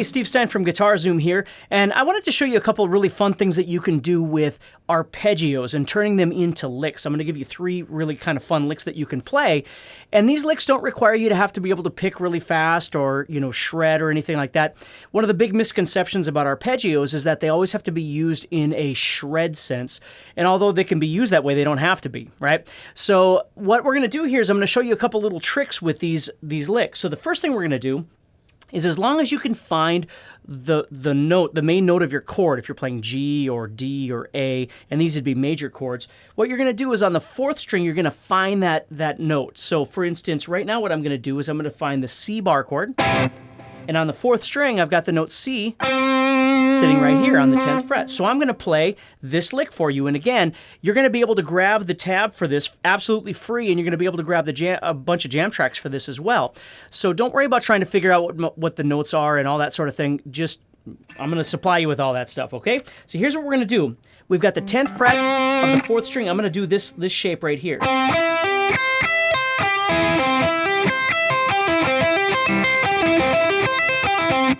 Steve Stine from Guitar Zoom here, and I wanted to show you a couple really fun things that you can do with arpeggios and turning them into licks. I'm going to give you 3 really kind of fun licks that you can play, and these licks don't require you to have to be able to pick really fast or, shred or anything like that. One of the big misconceptions about arpeggios is that they always have to be used in a shred sense, and although they can be used that way, they don't have to be, right? So what we're going to do here is I'm going to show you a couple little tricks with these licks. So the first thing we're going to do is, as long as you can find the main note of your chord, if you're playing G or D or A, and these would be major chords, what you're going to do is on the 4th string, you're going to find that note. So for instance, right now what I'm going to do is I'm going to find the C bar chord, and on the 4th string, I've got the note C sitting right here on the 10th fret. So I'm going to play this lick for you, and again, you're going to be able to grab the tab for this absolutely free, and you're going to be able to grab a bunch of jam tracks for this as well. So don't worry about trying to figure out what the notes are and all that sort of thing. Just, I'm going to supply you with all that stuff, okay? So here's what we're going to do. We've got the 10th fret of the 4th string. I'm going to do this shape right here.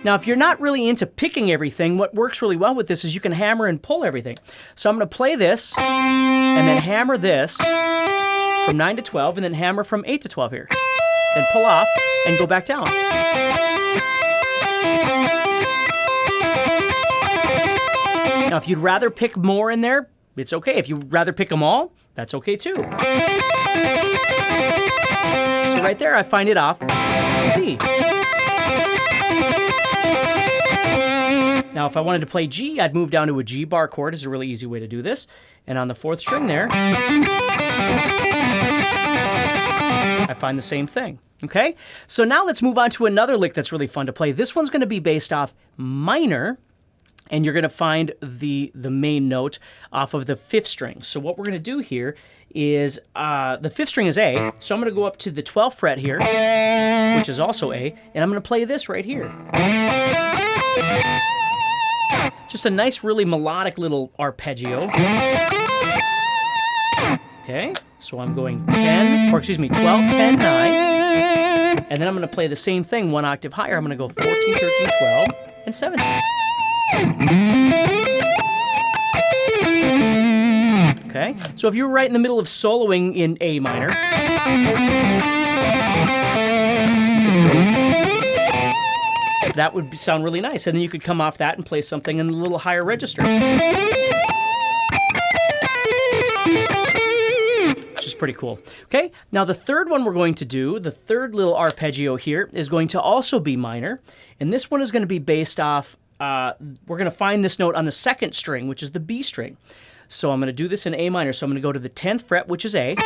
Now, if you're not really into picking everything, what works really well with this is you can hammer and pull everything. So I'm going to play this, and then hammer this from 9 to 12, and then hammer from 8 to 12 here. Then pull off, and go back down. Now, if you'd rather pick more in there, it's okay. If you'd rather pick them all, that's okay too. So right there, I find it off C. Now, if I wanted to play G, I'd move down to a G bar chord. Is a really easy way to do this. And on the 4th string there, I find the same thing. Okay? So now let's move on to another lick that's really fun to play. This one's going to be based off minor, and you're going to find the main note off of the 5th string. So what we're going to do here is, the 5th string is A, so I'm going to go up to the 12th fret here, which is also A, and I'm going to play this right here. Just a nice, really melodic little arpeggio. Okay, so I'm going 12, 10, 9, and then I'm going to play the same thing 1 octave higher. I'm going to go 14, 13, 12, and 17. Okay, so if you were right in the middle of soloing in A minor, that would sound really nice, and then you could come off that and play something in a little higher register, which is pretty cool. Okay, now the third one we're going to do, the third little arpeggio here, is going to also be minor, and this one is going to be based off, we're going to find this note on the 2nd string, which is the B string. So I'm going to do this in A minor, so I'm going to go to the 10th fret, which is A, and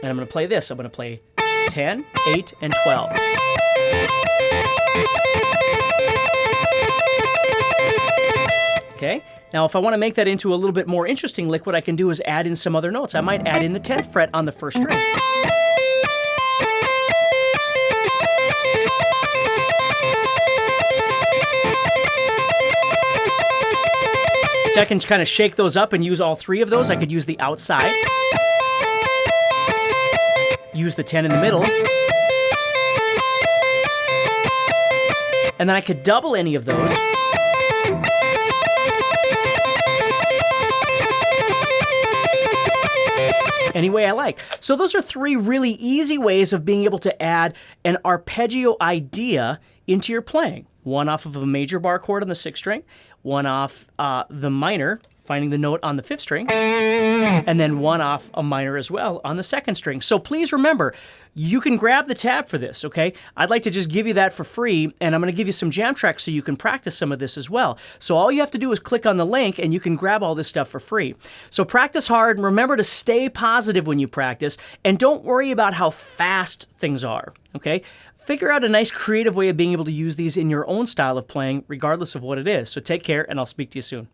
I'm going to play this. I'm going to play 10, 8, and 12. Okay, now if I want to make that into a little bit more interesting lick, what I can do is add in some other notes. I might add in the 10th fret on the 1st string. So I can kind of shake those up and use all 3 of those. I could use the outside, use the 10 in the middle, and then I could double any of those. Any way I like. So those are 3 really easy ways of being able to add an arpeggio idea into your playing. One off of a major bar chord on the 6th string, one off the minor, finding the note on the 5th string, and then one off a minor as well on the 2nd string. So please remember, you can grab the tab for this, okay? I'd like to just give you that for free, and I'm going to give you some jam tracks so you can practice some of this as well. So all you have to do is click on the link, and you can grab all this stuff for free. So practice hard, and remember to stay positive when you practice, and don't worry about how fast things are, okay? Figure out a nice creative way of being able to use these in your own style of playing, regardless of what it is. So take care, and I'll speak to you soon.